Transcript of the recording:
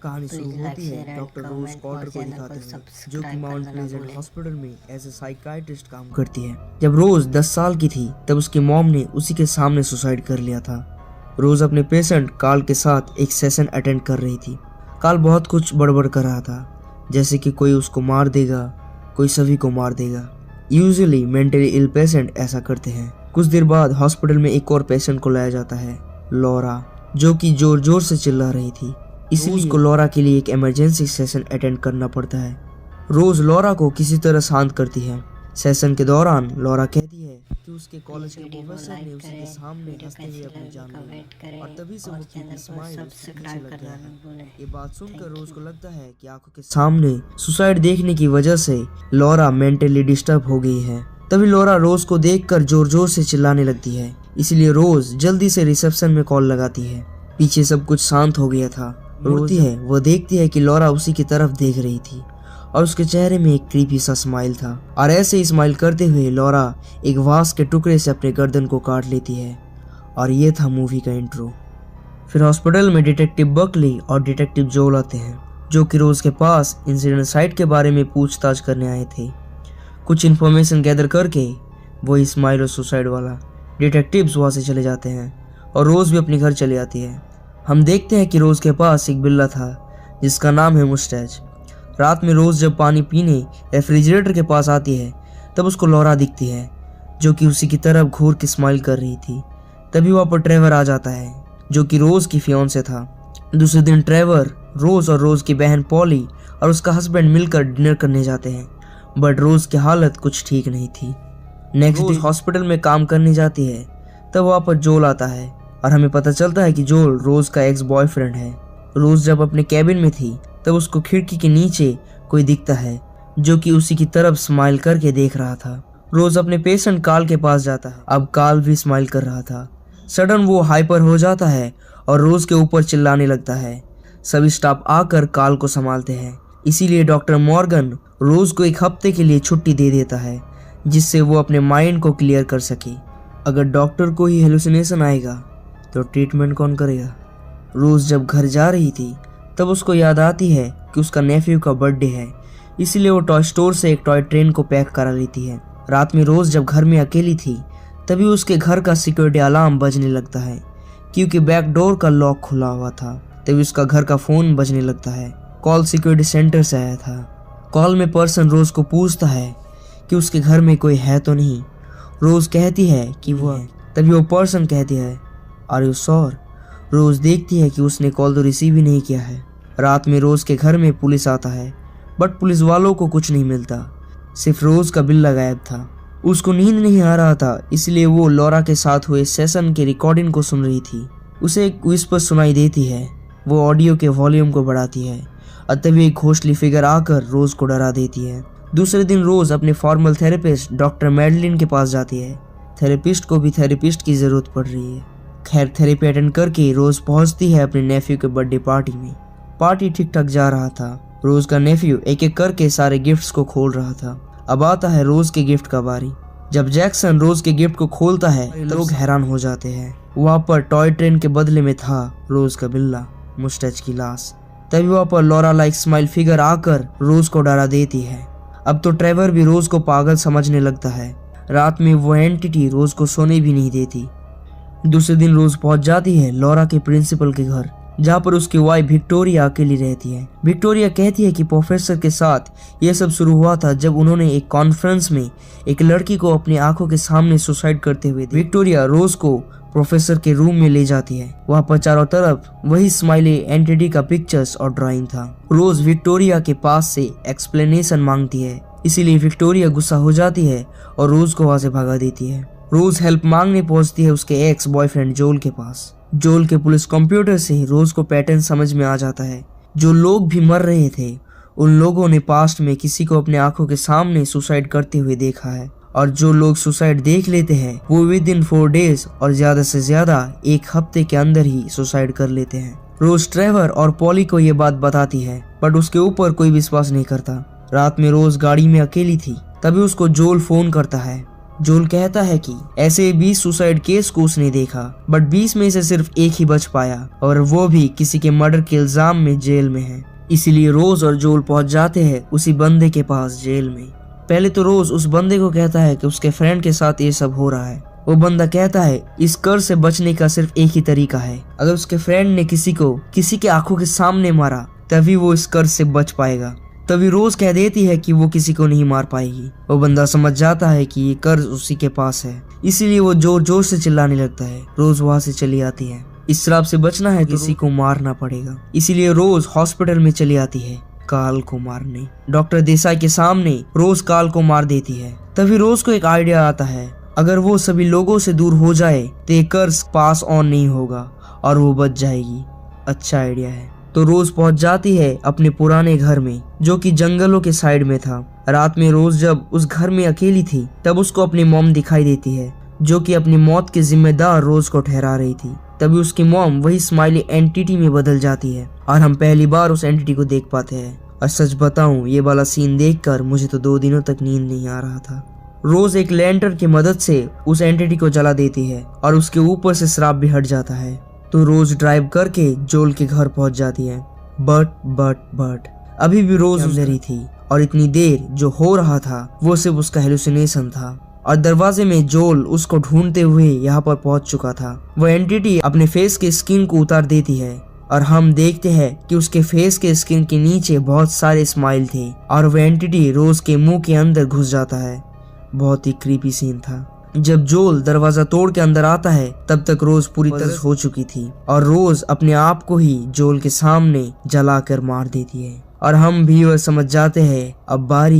कहानी तो शुरू एक लाइक होती शेयर है एंड डॉक्टर रोज कमेंट और कॉर्टर को चैनल को दिखाते हुए, जो कि सब्सक्राइब माउंट करना ना प्लेजेंट भूलें। हॉस्पिटल में एज ए साइकाइट्रिस्ट काम करती है। जब रोज 10 साल की थी तब उसकी मॉम ने उसी के सामने सुसाइड कर लिया था। रोज अपने पेशेंट कार्ल के साथ एक सेशन अटेंड कर रही थी। कार्ल बहुत कुछ बड़बड़ कर रहा था, जैसे कि कोई उसको मार देगा, कोई सभी को मार देगा। यूजुअली मेंटली इल पेशेंट ऐसा करते हैं। कुछ देर बाद हॉस्पिटल में एक और पेशेंट को लाया जाता है, लॉरा, जो कि जोर जोर से चिल्ला रही थी। इसलिए उसको लॉरा के लिए एक इमरजेंसी सेशन अटेंड करना पड़ता है। रोज लॉरा को किसी तरह शांत करती है। सेशन के दौरान लॉरा कहती है कि उसके कॉलेज के वीडियो को प्रोफेसर ने लाइक उसी के करें, सामने वीडियो हंसते हुए कैसी अपनी लगी जान ली कमेंट करें और तभी से और वो चैनल क्यूटी को स्माइल उसके पीछे सब्सक्राइब लग गया करना है। ना भूलें। ये बात सुनकर थैंक रोज यू। को लगता है कि आंखों के सामने सुसाइड देखने की वजह से लॉरा मेंटली डिस्टर्ब हो गई है। तभी लॉरा रोज को देखकर जोर जोर से चिल्लाने लगती है। इसलिए रोज जल्दी से रिसेप्शन में कॉल लगाती है। पीछे सब कुछ शांत हो गया था। मुड़ती है, वो देखती है कि लॉरा उसी की तरफ देख रही थी और उसके चेहरे में एक क्रीपी सा स्माइल था। और ऐसे ही स्माइल करते हुए लॉरा एक वास के टुकड़े से अपने गर्दन को काट लेती है। और ये था मूवी का इंट्रो। फिर हॉस्पिटल में डिटेक्टिव बकली और डिटेक्टिव जोल आते हैं, जो कि रोज के पास इंसिडेंट साइट के बारे में पूछताछ करने आए थे। कुछ इन्फॉर्मेशन गैदर करके वही स्माइल और सुसाइड वाला डिटेक्टिव्स वहां से चले जाते हैं और रोज भी अपने घर चली आती है। हम देखते हैं कि रोज के पास एक बिल्ला था जिसका नाम है मुस्टैच। रात में रोज जब पानी पीने रेफ्रिजरेटर के पास आती है तब उसको लॉरा दिखती है, जो कि उसी की तरफ घूर के स्माइल कर रही थी। तभी वहां पर ट्रेवर आ जाता है, जो कि रोज की फियांसे था। दूसरे दिन ट्रेवर, रोज और रोज की बहन पॉली और उसका हस्बैंड मिलकर डिनर करने जाते हैं, बट रोज की हालत कुछ ठीक नहीं थी। नेक्स्ट डे हॉस्पिटल में काम करने जाती है, तब वहां पर जोल आता है और हमें पता चलता है कि जोल रोज का एक्स बॉयफ्रेंड है। रोज जब अपने कैबिन में थी तब उसको खिड़की के नीचे कोई दिखता है, जो कि उसी की तरफ स्माइल करके देख रहा था। रोज अपने पेशेंट कार्ल के पास जाता है। अब कार्ल भी स्माइल कर रहा था। सडन वो हाइपर हो जाता है और रोज के ऊपर चिल्लाने लगता है। सभी स्टाफ आकर कार्ल को संभालते हैं। इसीलिए डॉक्टर मॉर्गन रोज को एक हफ्ते के लिए छुट्टी दे देता है, जिससे वो अपने माइंड को क्लियर कर सके। अगर डॉक्टर को ही हेलुसिनेशन आएगा तो ट्रीटमेंट कौन करेगा। रोज जब घर जा रही थी तब उसको याद आती है कि उसका नेफ्यू का बर्थडे है, इसलिए वो टॉय स्टोर से एक टॉय ट्रेन को पैक करा लेती है। रात में रोज जब घर में अकेली थी तभी उसके घर का सिक्योरिटी अलार्म बजने लगता है, क्योंकि बैक डोर का लॉक खुला हुआ था। तभी उसका घर का फोन बजने लगता है। कॉल सिक्योरिटी सेंटर से आया था। कॉल में पर्सन रोज को पूछता है कि उसके घर में कोई है तो नहीं। रोज कहती है कि वो है। तभी वो पर्सन कहती है, आर यू श्योर। रोज देखती है कि उसने कॉल तो रिसीव ही नहीं किया है। रात में रोज के घर में पुलिस आता है, बट पुलिस वालों को कुछ नहीं मिलता, सिर्फ रोज का बिल्ला गायब था। उसको नींद नहीं आ रहा था, इसलिए वो लॉरा के साथ हुए सेशन के रिकॉर्डिंग को सुन रही थी। उसे एक विस्पर सुनाई देती है। वो ऑडियो के वॉल्यूम को बढ़ाती है और तभी एक घोषली फिगर आकर रोज को डरा देती है। दूसरे दिन रोज अपने फॉर्मल थेरेपिस्ट डॉक्टर मैडलिन के पास जाती है। थेरेपिस्ट को भी थेरेपिस्ट की जरूरत पड़ रही है। खैर थेरेपी अटेंड करके रोज पहुंचती है अपने नेफ्यू के बर्थडे पार्टी में। पार्टी ठीक ठाक जा रहा था। रोज का नेफ्यू एक एक करके सारे गिफ्ट्स को खोल रहा था। अब आता है रोज के गिफ्ट का बारी। जब जैक्सन रोज के गिफ्ट को खोलता है तो लोग हैरान हो जाते हैं। वहाँ पर टॉय ट्रेन के बदले में था रोज का बिल्ला, मुस्टैच की लाश। तभी वहाँ पर लॉरा लाइक स्माइल फिगर आकर रोज को डरा देती है। अब तो ट्रेवर भी रोज को पागल समझने लगता है। रात में वो एंटिटी रोज को सोने भी नहीं देती। दूसरे दिन रोज पहुंच जाती है लॉरा के प्रिंसिपल के घर, जहाँ पर उसकी वाइफ विक्टोरिया अकेली रहती है। विक्टोरिया कहती है कि प्रोफेसर के साथ यह सब शुरू हुआ था जब उन्होंने एक कॉन्फ्रेंस में एक लड़की को अपनी आंखों के सामने सुसाइड करते हुए देखा। विक्टोरिया रोज को प्रोफेसर के रूम में ले जाती है। वहाँ पर चारों तरफ वही स्माइली एंटिटी का पिक्चर्स और ड्राइंग था। रोज विक्टोरिया के पास से एक्सप्लेनेशन मांगती है, इसीलिए विक्टोरिया गुस्सा हो जाती है और रोज को वहाँ से भगा देती है। रोज हेल्प मांगने पहुंचती है उसके एक्स बॉयफ्रेंड जोल के पास। जोल के पुलिस कंप्यूटर से रोज को पैटर्न समझ में आ जाता है। जो लोग भी मर रहे थे उन लोगों ने पास्ट में किसी को अपने आंखों के सामने सुसाइड करते हुए देखा है, और जो लोग सुसाइड देख लेते हैं वो विद इन 4 डेज और ज्यादा से ज्यादा 1 हफ्ते के अंदर ही सुसाइड कर लेते हैं। रोज ट्रेवर और पॉली को ये बात बताती है, बट उसके ऊपर कोई विश्वास नहीं करता। रात में रोज गाड़ी में अकेली थी, तभी उसको जोल फोन करता है। जोल कहता है कि ऐसे 20 सुसाइड केस को उसने देखा, बट 20 में से सिर्फ एक ही बच पाया और वो भी किसी के मर्डर के इल्जाम में जेल में है। इसीलिए रोज और जोल पहुंच जाते हैं उसी बंदे के पास जेल में। पहले तो रोज उस बंदे को कहता है कि उसके फ्रेंड के साथ ये सब हो रहा है। वो बंदा कहता है इस कर्ज से बचने का सिर्फ एक ही तरीका है, अगर उसके फ्रेंड ने किसी को किसी के आंखों के सामने मारा तभी वो इस कर्ज से बच पाएगा। तभी रोज कह देती है कि वो किसी को नहीं मार पाएगी। वो बंदा समझ जाता है कि ये कर्ज उसी के पास है, इसीलिए वो जोर जोर से चिल्लाने लगता है। रोज वहाँ से चली आती है। इस श्राप से बचना है तो किसी को मारना पड़ेगा, इसीलिए रोज हॉस्पिटल में चली आती है काल को मारने। डॉक्टर देसाई के सामने रोज काल को मार देती है। तभी रोज को एक आइडिया आता है, अगर वो सभी लोगों से दूर हो जाए तो ये कर्ज पास ऑन नहीं होगा और वो बच जाएगी। अच्छा आइडिया है। तो रोज पहुंच जाती है अपने पुराने घर में जो कि जंगलों के साइड में था। रात में रोज जब उस घर में अकेली थी तब उसको अपनी मॉम दिखाई देती है जो कि अपनी मौत के जिम्मेदार रोज को ठहरा रही थी। तभी उसकी मॉम वही स्माइली एंटिटी में बदल जाती है और हम पहली बार उस एंटिटी को देख पाते हैं। और सच बताऊं, ये वाला सीन देखकर मुझे तो 2 दिनों तक नींद नहीं आ रहा था। रोज एक लैंटर्न की मदद से उस एंटिटी को जला देती है और उसके ऊपर से श्राप भी हट जाता है। तो रोज ड्राइव करके जोल के घर पहुंच जाती है। बट अभी भी रोज अंदर ही थी और इतनी देर जो हो रहा था वो सिर्फ उसका हेलुसिनेशन था। और दरवाजे में जोल उसको ढूंढते हुए यहाँ पर पहुंच चुका था। वो एंटिटी अपने फेस के स्किन को उतार देती है और हम देखते हैं कि उसके फेस के स्किन के नीचे बहुत सारे स्माइल थे और वो एंटिटी रोज के मुंह के अंदर घुस जाता है। बहुत ही क्रीपी सीन था। जब जोल दरवाजा तोड़ के अंदर आता है तब तक रोज पूरी तरह हो चुकी थी और रोज अपने आप को ही जोल के सामने जलाकर मार देती है और हम भी वह समझ जाते हैं अब बारी